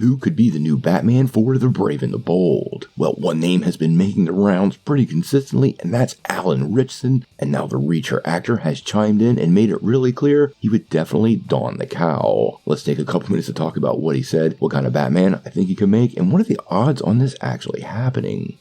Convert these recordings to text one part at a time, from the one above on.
Who could be the new Batman for the Brave and the Bold? Well, one name has been making the rounds pretty consistently, and that's Alan Ritchson, and now the Reacher actor has chimed in and made it really clear he would definitely don the cowl. Let's take a couple minutes to talk about what he said, what kind of Batman I think he could make, and what are the odds on this actually happening.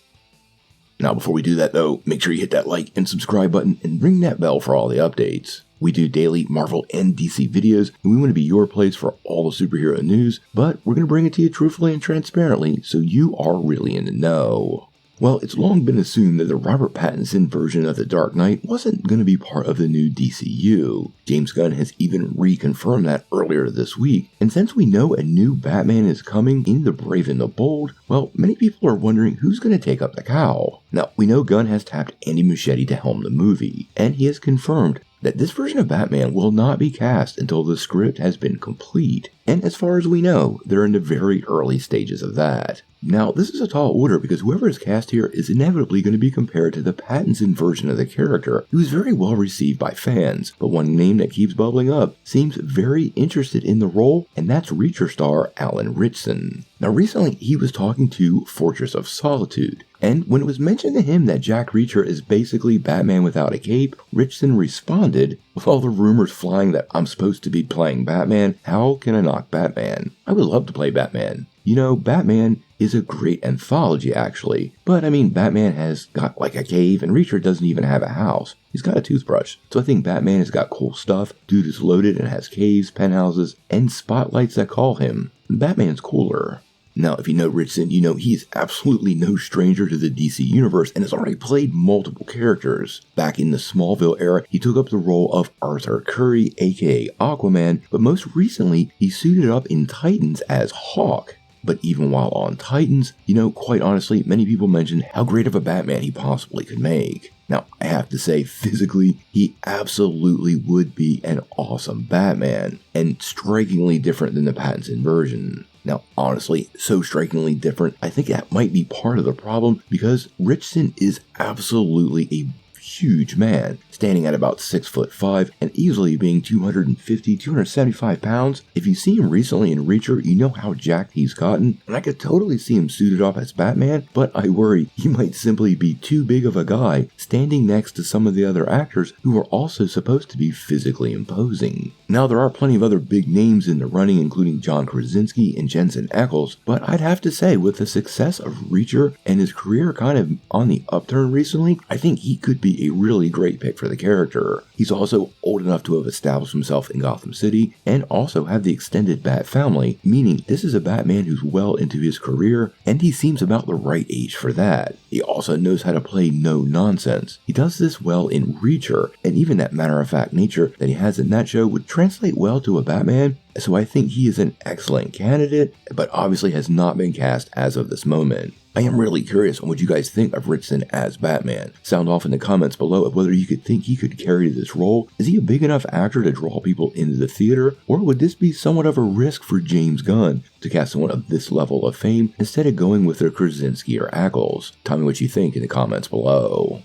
Now, before we do that though, make sure you hit that like and subscribe button and ring that bell for all the updates. We do daily Marvel and DC videos, and we want to be your place for all the superhero news, but we're going to bring it to you truthfully and transparently, so you are really in the know. Well, it's long been assumed that the Robert Pattinson version of The Dark Knight wasn't going to be part of the new DCU. James Gunn has even reconfirmed that earlier this week, and since we know a new Batman is coming in The Brave and the Bold, well, many people are wondering who's going to take up the cowl. Now, we know Gunn has tapped Andy Muschietti to helm the movie, and he has confirmed that this version of Batman will not be cast until the script has been complete. And as far as we know, they're in the very early stages of that. Now, this is a tall order because whoever is cast here is inevitably going to be compared to the Pattinson version of the character, who is very well received by fans, but one name that keeps bubbling up seems very interested in the role, and that's Reacher star Alan Ritchson. Now, recently he was talking to Fortress of Solitude, and when it was mentioned to him that Jack Reacher is basically Batman without a cape, Ritchson responded, "With all the rumors flying that I'm supposed to be playing Batman, how can I knock Batman? I would love to play Batman. You know, Batman is a great anthology actually, but I mean Batman has got like a cave and Reacher doesn't even have a house. He's got a toothbrush. So I think Batman has got cool stuff. Dude is loaded and has caves, penthouses, and spotlights that call him. Batman's cooler." Now, if you know Ritchson, you know he's absolutely no stranger to the DC universe and has already played multiple characters. Back in the Smallville era, he took up the role of Arthur Curry, aka Aquaman, but most recently, he suited up in Titans as Hawk. But even while on Titans, you know, quite honestly, many people mentioned how great of a Batman he possibly could make. Now, I have to say, physically, he absolutely would be an awesome Batman, and strikingly different than the Pattinson version. Now, honestly, so strikingly different, I think that might be part of the problem because Ritchson is absolutely a huge man, standing at about 6'5" and easily being 250, 275 pounds. If you see him recently in Reacher, you know how jacked he's gotten, and I could totally see him suited up as Batman, but I worry he might simply be too big of a guy standing next to some of the other actors who are also supposed to be physically imposing. Now, there are plenty of other big names in the running, including John Krasinski and Jensen Ackles, but I'd have to say, with the success of Reacher and his career kind of on the upturn recently, I think he could be a really great pick for the character. He's also old enough to have established himself in Gotham City and also have the extended Bat family, meaning this is a Batman who's well into his career and he seems about the right age for that. He also knows how to play no nonsense. He does this well in Reacher, and even that matter-of-fact nature that he has in that show would translate well to a Batman, so I think he is an excellent candidate, but obviously has not been cast as of this moment. I am really curious on what you guys think of Ritchson as Batman. Sound off in the comments below of whether you could think he could carry this role. Is he a big enough actor to draw people into the theater, or would this be somewhat of a risk for James Gunn to cast someone of this level of fame instead of going with their Krasinski or Ackles? Tell me what you think in the comments below.